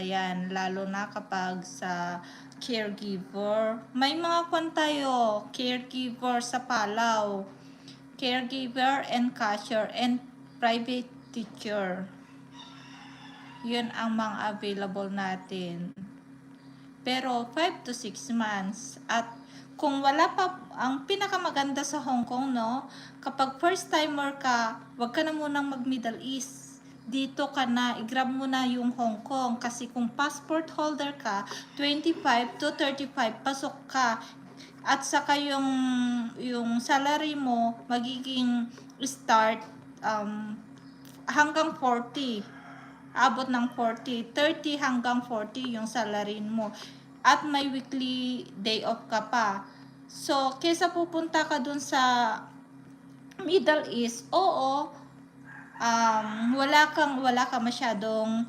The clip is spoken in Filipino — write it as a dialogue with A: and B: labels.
A: yan, lalo na kapag sa caregiver. May mga kwan tayo, caregiver sa Palaw, caregiver and cashier and private teacher. Yun ang mga available natin. Pero 5 to 6 months. At kung wala pa, ang pinakamaganda sa Hong Kong, no, kapag first timer ka, wag ka na munang mag Middle East. Dito ka na, i-grab mo na yung Hong Kong. Kasi kung passport holder ka, 25 to 35, pasok ka. At saka yung salary mo, magiging start hanggang 40. Abot ng 40. 30 hanggang 40 yung salary mo. At may weekly day off ka pa. So, kesa pupunta ka dun sa Middle East, oo, wala kang masyadong